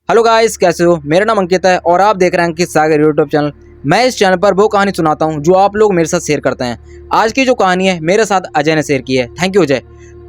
Hello guys, कैसे हो। मेरा नाम अंकित है और आप देख रहे हैं अंकित सागर यूट्यूब चैनल। मैं इस चैनल पर वो कहानी सुनाता हूं जो आप लोग मेरे साथ शेयर करते हैं। आज की जो कहानी है मेरे साथ अजय ने शेयर की है। Thank you Ajay.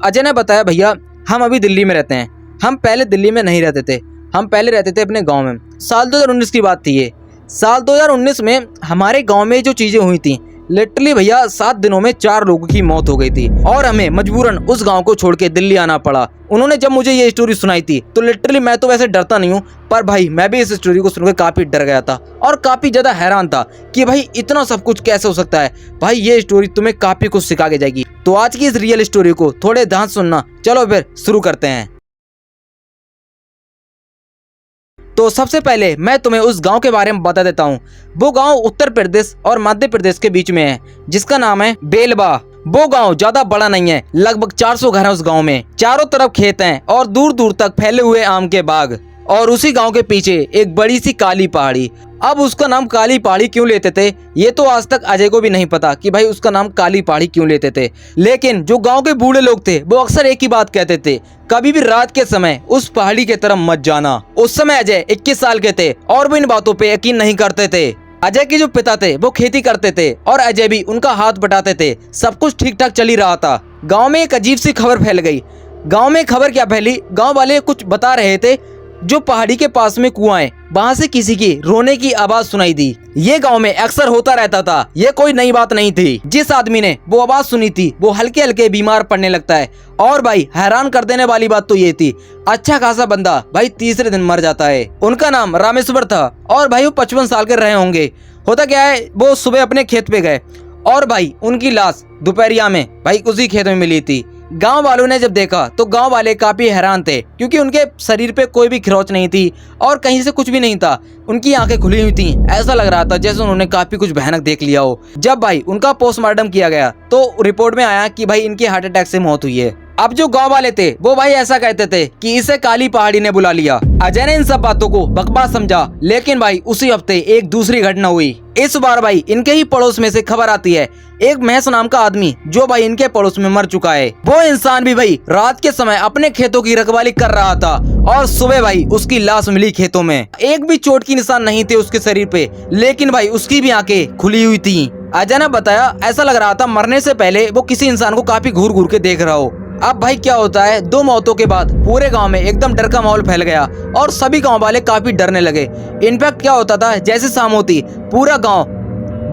अजय ने बताया, भैया हम अभी दिल्ली में रहते हैं। हम पहले दिल्ली में नहीं रहते थे, हम पहले रहते थे अपने गाँव में। साल 2019 की बात थी ये। साल 2019 में हमारे गाँव में जो चीज़ें हुई थी, लिटरली भैया 7 दिनों में 4 लोगों की मौत हो गई थी और हमें मजबूरन उस गांव को छोड़ के दिल्ली आना पड़ा। उन्होंने जब मुझे ये स्टोरी सुनाई थी तो लिटरली मैं तो वैसे डरता नहीं हूँ, पर भाई मैं भी इस स्टोरी को सुनकर काफी डर गया था और काफी ज्यादा हैरान था कि भाई इतना सब कुछ कैसे हो सकता है। भाई ये स्टोरी तुम्हें काफी कुछ सिखा के जाएगी। तो आज की इस रियल स्टोरी को थोड़े ध्यान सुनना। चलो फिर शुरू करते हैं। तो सबसे पहले मैं तुम्हें उस गांव के बारे में बता देता हूँ। वो गांव उत्तर प्रदेश और मध्य प्रदेश के बीच में है, जिसका नाम है बेलवा। वो गांव ज्यादा बड़ा नहीं है, लगभग 400 घर हैं उस गांव में। चारों तरफ खेत हैं और दूर दूर तक फैले हुए आम के बाग। और उसी गांव के पीछे एक बड़ी सी काली पहाड़ी। अब उसका नाम काली पहाड़ी क्यों लेते थे ये तो आज तक अजय को भी नहीं पता कि भाई उसका नाम काली पहाड़ी क्यों लेते थे। लेकिन जो गांव के बूढ़े लोग थे वो अक्सर एक ही बात कहते थे, कभी भी रात के समय उस पहाड़ी की तरफ मत जाना। उस समय अजय 21 साल के थे और वो इन बातों पे यकीन नहीं करते थे। अजय के जो पिता थे वो खेती करते थे और अजय भी उनका हाथ बटाते थे। सब कुछ ठीक ठाक चल ही रहा था। गाँव में एक अजीब सी खबर फैल गई। गाँव में खबर क्या फैली, गाँव वाले कुछ बता रहे थे, जो पहाड़ी के पास में कुआं है वहां से किसी की रोने की आवाज सुनाई दी। ये गांव में अक्सर होता रहता था, ये कोई नई बात नहीं थी। जिस आदमी ने वो आवाज सुनी थी वो हल्के हल्के बीमार पड़ने लगता है। और भाई हैरान कर देने वाली बात तो ये थी, अच्छा खासा बंदा भाई तीसरे दिन मर जाता है। उनका नाम रामेश्वर था और भाई वो 55 साल के रहे होंगे। होता क्या है, वो सुबह अपने खेत पे गए और भाई उनकी लाश दोपहरिया में भाई उसी खेत में मिली थी। गांव वालों ने जब देखा तो गांव वाले काफी हैरान थे, क्योंकि उनके शरीर पे कोई भी खरोच नहीं थी और कहीं से कुछ भी नहीं था। उनकी आंखें खुली हुई थी, ऐसा लग रहा था जैसे उन्होंने काफी कुछ भयानक देख लिया हो। जब भाई उनका पोस्टमार्टम किया गया तो रिपोर्ट में आया कि भाई इनकी हार्ट अटैक से मौत हुई है। अब जो गांव वाले थे वो भाई ऐसा कहते थे कि इसे काली पहाड़ी ने बुला लिया। अजय ने इन सब बातों को बकवास समझा, लेकिन भाई उसी हफ्ते एक दूसरी घटना हुई। इस बार भाई इनके ही पड़ोस में से खबर आती है, एक महेश नाम का आदमी जो भाई इनके पड़ोस में मर चुका है। वो इंसान भी भाई रात के समय अपने खेतों की रखवाली कर रहा था और सुबह भाई उसकी लाश मिली खेतों में। एक भी चोट की निशान नहीं थे उसके शरीर पे, लेकिन भाई उसकी भी आंखें खुली हुई थी। अजय ने बताया, ऐसा लग रहा था मरने से पहले वो किसी इंसान को काफी घूर घूर के देख रहा हो। अब भाई क्या होता है, 2 मौतों के बाद पूरे गांव में एकदम डर का माहौल फैल गया और सभी गांव वाले काफी डरने लगे। इनफैक्ट क्या होता था, जैसे शाम होती पूरा गांव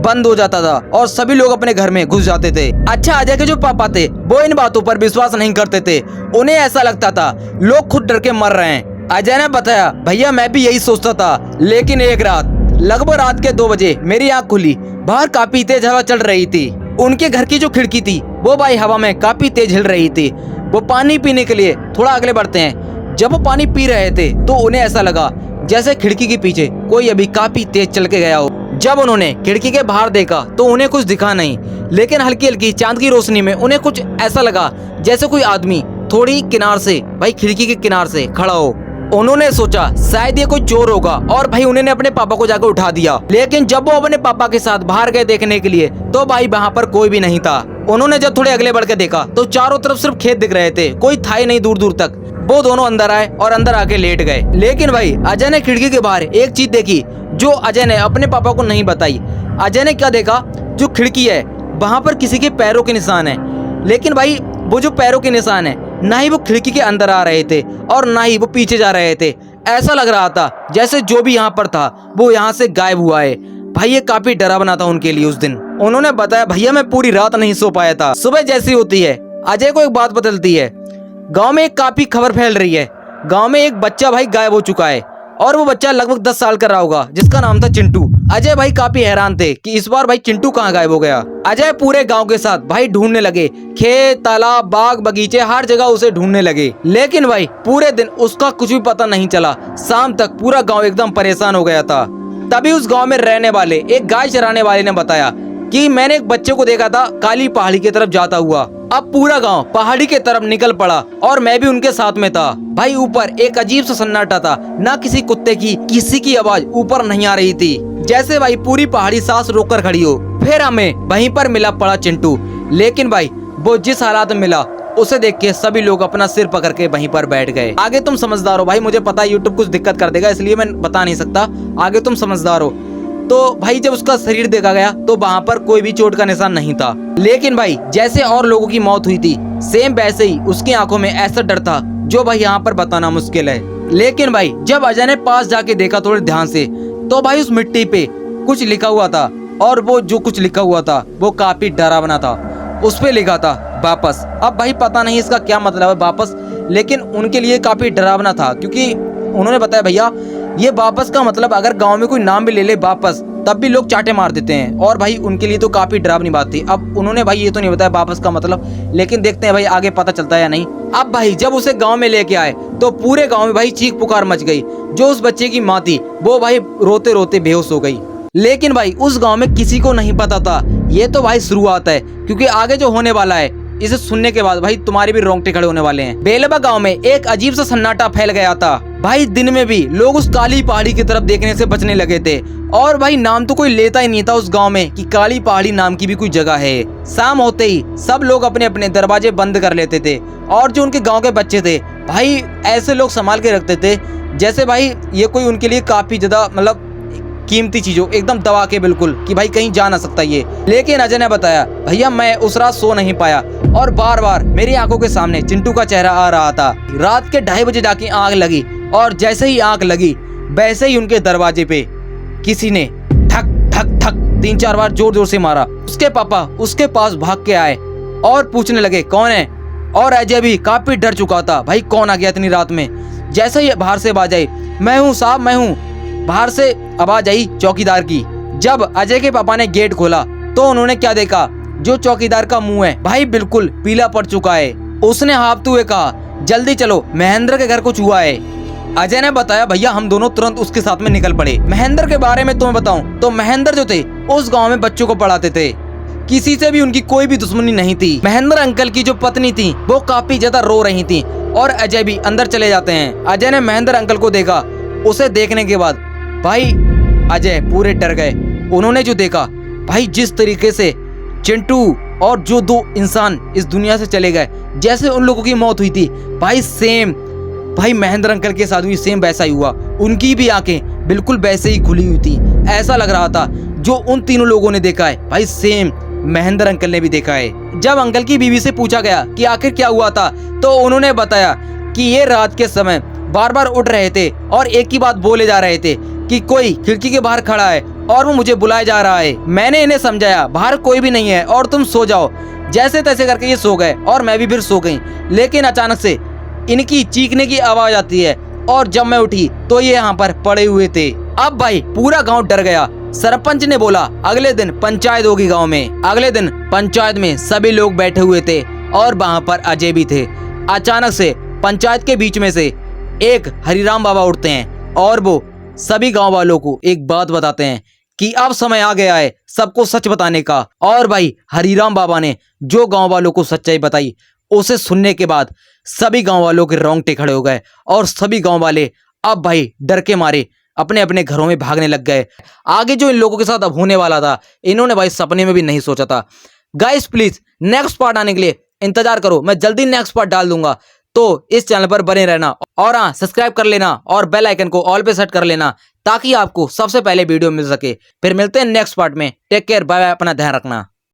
बंद हो जाता था और सभी लोग अपने घर में घुस जाते थे। अच्छा, अजय के जो पापा थे वो इन बातों पर विश्वास नहीं करते थे। उन्हें ऐसा लगता था लोग खुद डर के मर रहे हैं। अजय ने बताया, भैया मैं भी यही सोचता था, लेकिन एक रात लगभग रात के 2 बजे मेरी आंख खुली। बाहर काफी तेज हवा चल रही थी। उनके घर की जो खिड़की थी वो भाई हवा में काफी तेज हिल रही थी। वो पानी पीने के लिए थोड़ा अगले बढ़ते हैं। जब वो पानी पी रहे थे तो उन्हें ऐसा लगा जैसे खिड़की के पीछे कोई अभी काफी तेज चल के गया हो। जब उन्होंने खिड़की के बाहर देखा तो उन्हें कुछ दिखा नहीं, लेकिन हल्की हल्की चांद की रोशनी में उन्हें कुछ ऐसा लगा जैसे कोई आदमी थोड़ी किनार से भाई खिड़की के किनार से खड़ा हो। उन्होंने सोचा शायद ये कोई चोर होगा और भाई उन्होंने अपने पापा को जाकर उठा दिया। लेकिन जब वो अपने पापा के साथ बाहर गए देखने के लिए तो भाई वहाँ पर कोई भी नहीं था। उन्होंने जब थोड़े अगले बढ़ के देखा तो चारों तरफ सिर्फ खेत दिख रहे थे, कोई था ही नहीं दूर दूर तक। वो दोनों अंदर आए और अंदर आके लेट गए। लेकिन भाई अजय ने खिड़की के बाहर एक चीज देखी जो अजय ने अपने पापा को नहीं बताई। अजय ने क्या देखा, जो खिड़की है वहाँ पर किसी के पैरों के निशान है, लेकिन भाई वो जो पैरों के निशान है ना ही वो खिड़की के अंदर आ रहे थे और ना ही वो पीछे जा रहे थे। ऐसा लग रहा था जैसे जो भी यहाँ पर था वो यहाँ से गायब हुआ है। भाई ये काफी डरावना था उनके लिए उस दिन। उन्होंने बताया, भैया मैं पूरी रात नहीं सो पाया था। सुबह जैसी होती है अजय को एक बात बदलती है। गांव में एक काफी खबर फैल रही है। गांव में एक बच्चा भाई गायब हो चुका है और वो बच्चा लगभग 10 साल का रहा होगा, जिसका नाम था चिंटू। अजय भाई काफी हैरान थे कि इस बार भाई चिंटू कहाँ गायब हो गया। अजय पूरे गांव के साथ भाई ढूंढने लगे, खेत तालाब बाग बगीचे हर जगह उसे ढूंढने लगे, लेकिन भाई पूरे दिन उसका कुछ भी पता नहीं चला। शाम तक पूरा गांव एकदम परेशान हो गया था। तभी उस गांव में रहने वाले एक गाय चराने वाले ने बताया कि मैंने एक बच्चे को देखा था काली पहाड़ी की तरफ जाता हुआ। अब पूरा गांव पहाड़ी की तरफ निकल पड़ा और मैं भी उनके साथ में था। भाई ऊपर एक अजीब सा सन्नाटा था, ना किसी कुत्ते की किसी की आवाज ऊपर नहीं आ रही थी, जैसे भाई पूरी पहाड़ी सांस रोककर खड़ी हो। फिर हमें वहीं पर मिला पड़ा चिंटू, लेकिन भाई वो जिस हालात में मिला उसे देख के सभी लोग अपना सिर पकड़ के वहीं पर बैठ गए। आगे तुम समझदार हो भाई, मुझे पता है यूट्यूब कुछ दिक्कत कर देगा इसलिए मैं बता नहीं सकता, आगे तुम समझदार हो। तो भाई जब उसका शरीर देखा गया तो वहाँ पर कोई भी चोट का निशान नहीं था, लेकिन भाई जैसे और लोगों की मौत हुई थी सेम वैसे ही उसकी आंखों में ऐसा डर था जो भाई यहाँ पर बताना मुश्किल है। लेकिन भाई जब अजय ने पास जाके देखा थोड़े ध्यान से तो भाई उस मिट्टी पे कुछ लिखा हुआ था, और वो जो कुछ लिखा हुआ था वो काफी डरावना था। उस पे लिखा था वापस। अब भाई पता नहीं इसका क्या मतलब है वापस, लेकिन उनके लिए काफी डरावना था क्योंकि उन्होंने बताया भैया ये वापस का मतलब अगर गांव में कोई नाम भी ले ले वापस तब भी लोग चाटे मार देते हैं, और भाई उनके लिए तो काफी डरावनी बात थी। अब उन्होंने भाई ये तो नहीं बताया वापस का मतलब, लेकिन देखते हैं भाई आगे पता चलता है या नहीं। अब भाई जब उसे गांव में लेके आए तो पूरे गांव में भाई चीख पुकार मच गई। जो उस बच्चे की माँ थी वो भाई रोते रोते बेहोश हो गई। लेकिन भाई उस गांव में किसी को नहीं पता था ये तो भाई शुरुआत है, क्योंकि आगे जो होने वाला है इसे सुनने के बाद भाई तुम्हारे भी रोंगटे खड़े होने वाले हैं। बेलबा गांव में एक अजीब सा सन्नाटा फैल गया था भाई। दिन में भी लोग उस काली पहाड़ी की तरफ देखने से बचने लगे थे, और भाई नाम तो कोई लेता ही नहीं था उस गांव में कि काली पहाड़ी नाम की भी कोई जगह है। शाम होते ही सब लोग अपने अपने दरवाजे बंद कर लेते थे, और जो उनके गाँव के बच्चे थे भाई ऐसे लोग संभाल के रखते थे जैसे भाई ये कोई उनके लिए काफी ज्यादा मतलब कीमती चीजों एकदम दबा के बिल्कुल कि भाई कहीं जा ना सकता ये। लेकिन अजय ने बताया भैया मैं उस रात सो नहीं पाया, और बार बार मेरी आंखों के सामने चिंटू का चेहरा आ रहा था। रात के 2:30 बजे जाके आग लगी, और जैसे ही आग लगी वैसे ही उनके दरवाजे पे किसी ने ठक ठक ठक 3-4 बार जोर जोर से मारा। उसके पापा उसके पास भाग के आए और पूछने लगे कौन है, और अजय भी काफी डर चुका था भाई कौन आ गया इतनी रात में। जैसे ही बाहर से आवाज आई मैं हूँ साहब मैं हूँ, बाहर से आवाज आई चौकीदार की। जब अजय के पापा ने गेट खोला तो उन्होंने क्या देखा, जो चौकीदार का मुंह है भाई बिल्कुल पीला पड़ चुका है। उसने हाँफते हुए कहा जल्दी चलो महेंद्र के घर कुछ हुआ है। अजय ने बताया भैया हम दोनों तुरंत उसके साथ में निकल पड़े। महेंद्र के बारे में तुम्हें बताऊं तो महेंद्र जो थे उस गांव में बच्चों को पढ़ाते थे, किसी से भी उनकी कोई भी दुश्मनी नहीं थी। महेंद्र अंकल की जो पत्नी थी वो काफी ज्यादा रो रही थी, और अजय भी अंदर चले जाते हैं। अजय ने महेंद्र अंकल को देखा, उसे देखने के बाद भाई अजय पूरे डर गए। उन्होंने जो देखा भाई जिस तरीके से चिंटू और जो 2 इंसान इस दुनिया से चले गए जैसे उन लोगों की मौत हुई थी भाई सेम भाई महेंद्र अंकल के साथ भी सेम वैसा ही हुआ। उनकी भी आंखें बिल्कुल वैसे ही खुली हुई थी। ऐसा लग रहा था जो उन तीनों लोगों ने देखा है भाई सेम महेंद्र अंकल ने भी देखा है। जब अंकल की बीवी से पूछा गया कि आखिर क्या हुआ था तो उन्होंने बताया कि ये रात के समय बार बार उठ रहे थे और एक ही बात बोले जा रहे थे कि कोई खिड़की के बाहर खड़ा है और वो मुझे बुलाया जा रहा है। मैंने इन्हें समझाया बाहर कोई भी नहीं है और तुम सो जाओ। जैसे तैसे करके ये सो गए और मैं भी फिर सो गई, लेकिन अचानक से इनकी चीखने की आवाज आती है, और जब मैं उठी तो ये यहाँ पर पड़े हुए थे। अब भाई पूरा गांव डर गया। सरपंच ने बोला अगले दिन पंचायत होगी गांव में। अगले दिन पंचायत में सभी लोग बैठे हुए थे और वहाँ पर अजय भी थे। अचानक से पंचायत के बीच में से एक हरिराम बाबा उठते हैं और वो सभी गांव वालों को एक बात बताते हैं कि अब समय आ गया है सबको सच बताने का। और भाई हरिराम बाबा ने जो गांव वालों को सच्चाई बताई उसे सुनने के बाद सभी गांव वालों के रोंगटे खड़े हो गए, और सभी गांव वाले अब भाई डर के मारे अपने अपने घरों में भागने लग गए। आगे जो इन लोगों के साथ अब होने वाला था इन्होंने भाई सपने में भी नहीं सोचा था। गाइस प्लीज नेक्स्ट पार्ट आने के लिए इंतजार करो, मैं जल्दी नेक्स्ट पार्ट डाल दूंगा। तो इस चैनल पर बने रहना, और हाँ सब्सक्राइब कर लेना और बेल आइकन को ऑल पे सेट कर लेना ताकि आपको सबसे पहले वीडियो मिल सके। फिर मिलते हैं नेक्स्ट पार्ट में। टेक केयर, बाय बाय, अपना ध्यान रखना।